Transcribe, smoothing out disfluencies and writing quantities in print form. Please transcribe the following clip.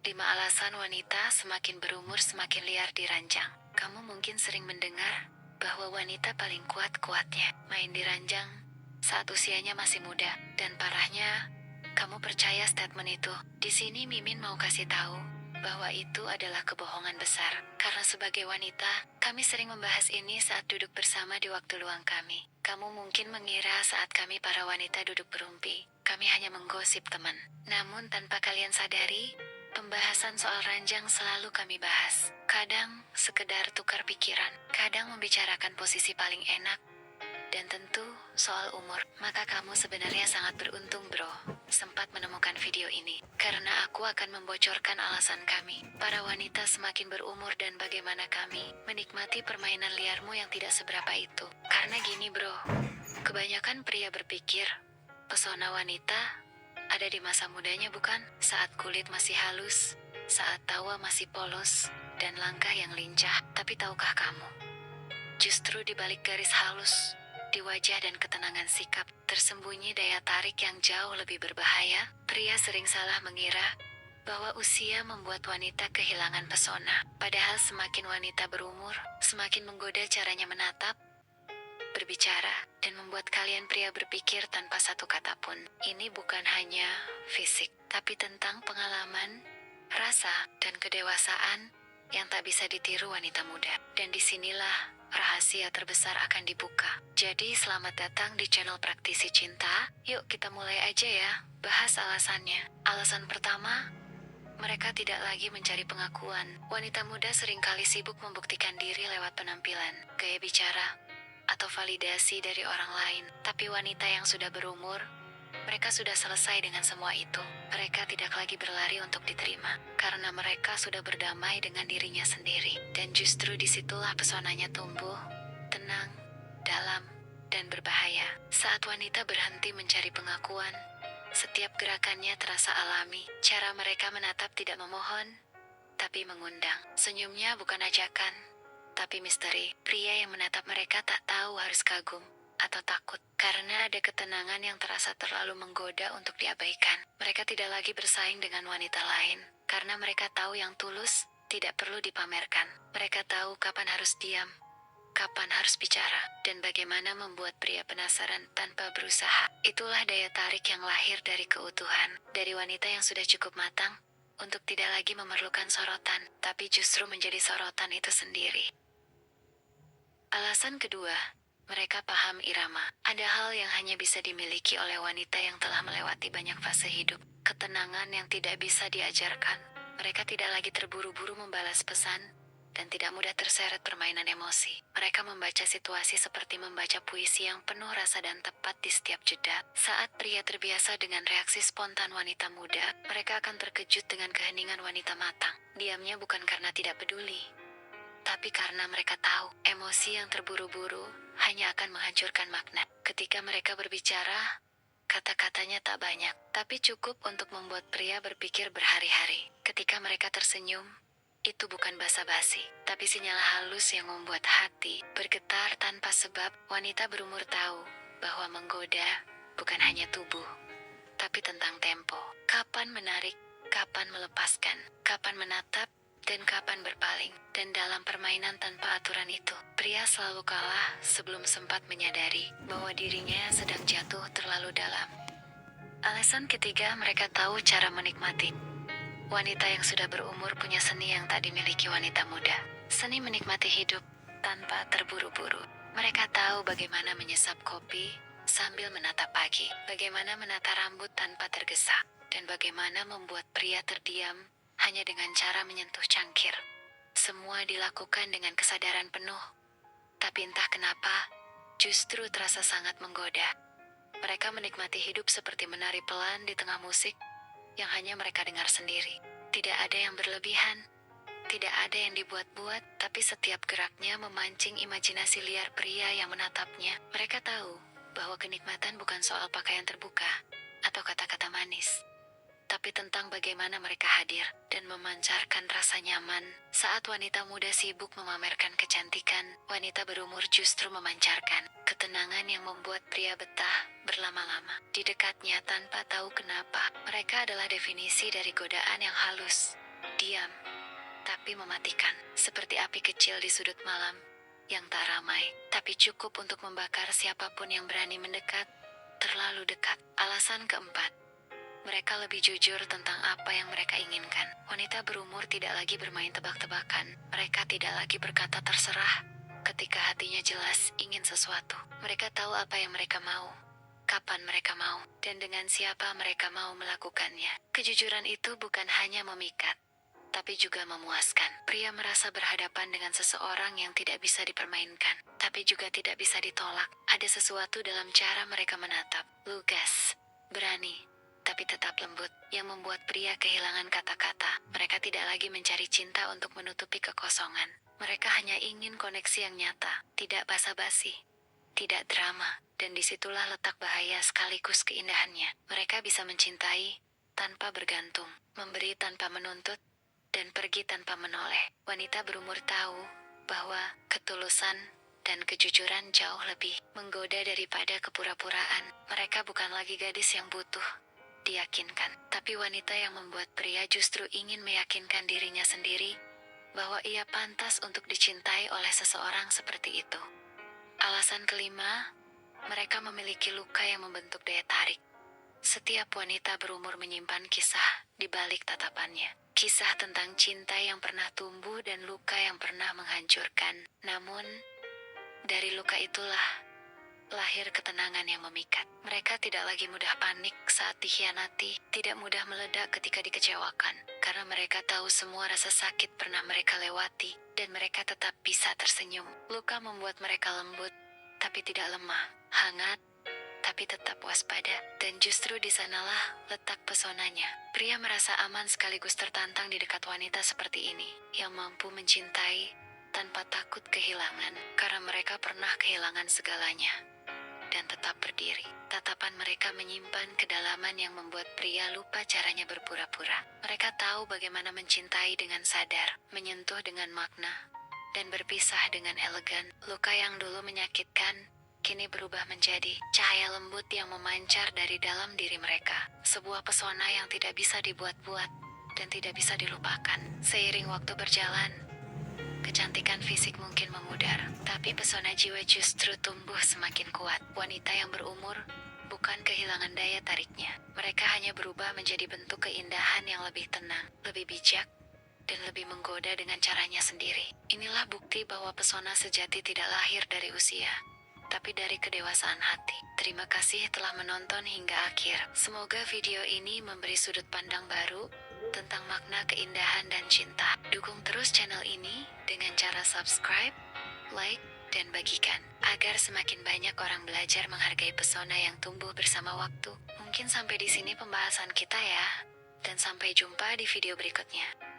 5 alasan wanita semakin berumur semakin liar diranjang. Kamu mungkin sering mendengar bahwa wanita paling kuat-kuatnya main diranjang saat usianya masih muda. Dan parahnya, kamu percaya statement itu. Di sini Mimin mau kasih tahu bahwa itu adalah kebohongan besar. Karena sebagai wanita, kami sering membahas ini saat duduk bersama di waktu luang kami. Kamu mungkin mengira saat kami para wanita duduk berumpi, kami hanya menggosip teman. Namun tanpa kalian sadari, pembahasan soal ranjang selalu kami bahas. Kadang sekedar tukar pikiran, kadang membicarakan posisi paling enak, dan tentu soal umur. Maka kamu sebenarnya sangat beruntung bro, sempat menemukan video ini. Karena aku akan membocorkan alasan kami, para wanita semakin berumur dan bagaimana kami menikmati permainan liarmu yang tidak seberapa itu. Karena gini bro, kebanyakan pria berpikir, pesona wanita ada di masa mudanya bukan? Saat kulit masih halus, saat tawa masih polos, dan langkah yang lincah. Tapi tahukah kamu, justru di balik garis halus, di wajah dan ketenangan sikap, tersembunyi daya tarik yang jauh lebih berbahaya. Pria sering salah mengira bahwa usia membuat wanita kehilangan pesona. Padahal semakin wanita berumur, semakin menggoda caranya menatap, berbicara, dan membuat kalian pria berpikir tanpa satu kata pun. Ini bukan hanya fisik, tapi tentang pengalaman, rasa, dan kedewasaan yang tak bisa ditiru wanita muda. Dan disinilah rahasia terbesar akan dibuka. Jadi selamat datang di channel Praktisi Cinta. Yuk kita mulai aja ya, bahas alasannya. Alasan pertama, mereka tidak lagi mencari pengakuan. Wanita muda seringkali sibuk membuktikan diri lewat penampilan, gaya bicara, atau validasi dari orang lain. Tapi wanita yang sudah berumur, mereka sudah selesai dengan semua itu. Mereka tidak lagi berlari untuk diterima, karena mereka sudah berdamai dengan dirinya sendiri. Dan justru disitulah pesonanya tumbuh, tenang, dalam, dan berbahaya. Saat wanita berhenti mencari pengakuan, setiap gerakannya terasa alami. Cara mereka menatap tidak memohon, tapi mengundang. Senyumnya bukan ajakan, tapi misteri. Pria yang menatap mereka tak tahu harus kagum atau takut, karena ada ketenangan yang terasa terlalu menggoda untuk diabaikan. Mereka tidak lagi bersaing dengan wanita lain, karena mereka tahu yang tulus tidak perlu dipamerkan. Mereka tahu kapan harus diam, kapan harus bicara, dan bagaimana membuat pria penasaran tanpa berusaha. Itulah daya tarik yang lahir dari keutuhan, dari wanita yang sudah cukup matang untuk tidak lagi memerlukan sorotan, tapi justru menjadi sorotan itu sendiri. Alasan kedua, mereka paham irama. Ada hal yang hanya bisa dimiliki oleh wanita yang telah melewati banyak fase hidup. Ketenangan yang tidak bisa diajarkan. Mereka tidak lagi terburu-buru membalas pesan, dan tidak mudah terseret permainan emosi. Mereka membaca situasi seperti membaca puisi yang penuh rasa dan tepat di setiap jeda. Saat pria terbiasa dengan reaksi spontan wanita muda, mereka akan terkejut dengan keheningan wanita matang. Diamnya bukan karena tidak peduli, tapi karena mereka tahu emosi yang terburu-buru hanya akan menghancurkan makna. Ketika mereka berbicara, kata-katanya tak banyak, tapi cukup untuk membuat pria berpikir berhari-hari. Ketika mereka tersenyum, itu bukan basa-basi, tapi sinyal halus yang membuat hati bergetar tanpa sebab. Wanita berumur tahu bahwa menggoda bukan hanya tubuh, tapi tentang tempo. Kapan menarik, kapan melepaskan, kapan menatap, dan kapan berpaling. Dan dalam permainan tanpa aturan itu, pria selalu kalah sebelum sempat menyadari bahwa dirinya sedang jatuh terlalu dalam. Alasan ketiga, mereka tahu cara menikmati. Wanita yang sudah berumur punya seni yang tak dimiliki wanita muda. Seni menikmati hidup tanpa terburu-buru. Mereka tahu bagaimana menyesap kopi sambil menatap pagi, bagaimana menata rambut tanpa tergesa, dan bagaimana membuat pria terdiam hanya dengan cara menyentuh cangkir. Semua dilakukan dengan kesadaran penuh, tapi entah kenapa, justru terasa sangat menggoda. Mereka menikmati hidup seperti menari pelan di tengah musik yang hanya mereka dengar sendiri. Tidak ada yang berlebihan, tidak ada yang dibuat-buat, tapi setiap geraknya memancing imajinasi liar pria yang menatapnya. Mereka tahu bahwa kenikmatan bukan soal pakaian terbuka atau kata-kata manis, tapi tentang bagaimana mereka hadir dan memancarkan rasa nyaman. Saat wanita muda sibuk memamerkan kecantikan, wanita berumur justru memancarkan ketenangan yang membuat pria betah berlama-lama di dekatnya tanpa tahu kenapa. Mereka adalah definisi dari godaan yang halus, diam, tapi mematikan, seperti api kecil di sudut malam yang tak ramai, tapi cukup untuk membakar siapapun yang berani mendekat, terlalu dekat. Alasan keempat, mereka lebih jujur tentang apa yang mereka inginkan. Wanita berumur tidak lagi bermain tebak-tebakan. Mereka tidak lagi berkata terserah ketika hatinya jelas ingin sesuatu. Mereka tahu apa yang mereka mau, kapan mereka mau, dan dengan siapa mereka mau melakukannya. Kejujuran itu bukan hanya memikat, tapi juga memuaskan. Pria merasa berhadapan dengan seseorang yang tidak bisa dipermainkan, tapi juga tidak bisa ditolak. Ada sesuatu dalam cara mereka menatap, lugas, berani, tapi tetap lembut, yang membuat pria kehilangan kata-kata. Mereka tidak lagi mencari cinta untuk menutupi kekosongan. Mereka hanya ingin koneksi yang nyata, tidak basa-basi, tidak drama, dan disitulah letak bahaya sekaligus keindahannya. Mereka bisa mencintai tanpa bergantung, memberi tanpa menuntut, dan pergi tanpa menoleh. Wanita berumur tahu bahwa ketulusan dan kejujuran jauh lebih menggoda daripada kepura-puraan. Mereka bukan lagi gadis yang butuh diyakinkan, tapi wanita yang membuat pria justru ingin meyakinkan dirinya sendiri bahwa ia pantas untuk dicintai oleh seseorang seperti itu. Alasan kelima, mereka memiliki luka yang membentuk daya tarik. Setiap wanita berumur menyimpan kisah di balik tatapannya. Kisah tentang cinta yang pernah tumbuh dan luka yang pernah menghancurkan. Namun, dari luka itulah lahir ketenangan yang memikat. Mereka tidak lagi mudah panik saat dikhianati, tidak mudah meledak ketika dikecewakan, karena mereka tahu semua rasa sakit pernah mereka lewati, dan mereka tetap bisa tersenyum. Luka membuat mereka lembut, tapi tidak lemah, hangat, tapi tetap waspada, dan justru di sanalah letak pesonanya. Pria merasa aman sekaligus tertantang di dekat wanita seperti ini, yang mampu mencintai tanpa takut kehilangan, karena mereka pernah kehilangan segalanya dan tetap berdiri. Tatapan mereka menyimpan kedalaman yang membuat pria lupa caranya berpura-pura. Mereka tahu bagaimana mencintai dengan sadar, menyentuh dengan makna, dan berpisah dengan elegan. Luka yang dulu menyakitkan kini berubah menjadi cahaya lembut yang memancar dari dalam diri mereka. Sebuah pesona yang tidak bisa dibuat-buat dan tidak bisa dilupakan. Seiring waktu berjalan, kecantikan fisik mungkin memudar, tapi pesona jiwa justru tumbuh semakin kuat. Wanita yang berumur bukan kehilangan daya tariknya. Mereka hanya berubah menjadi bentuk keindahan yang lebih tenang, lebih bijak, dan lebih menggoda dengan caranya sendiri. Inilah bukti bahwa pesona sejati tidak lahir dari usia, tapi dari kedewasaan hati. Terima kasih telah menonton hingga akhir. Semoga video ini memberi sudut pandang baru tentang makna keindahan dan cinta. Dukung terus channel ini dengan cara subscribe, like, dan bagikan, agar semakin banyak orang belajar menghargai pesona yang tumbuh bersama waktu. Mungkin sampai di sini pembahasan kita ya, dan sampai jumpa di video berikutnya.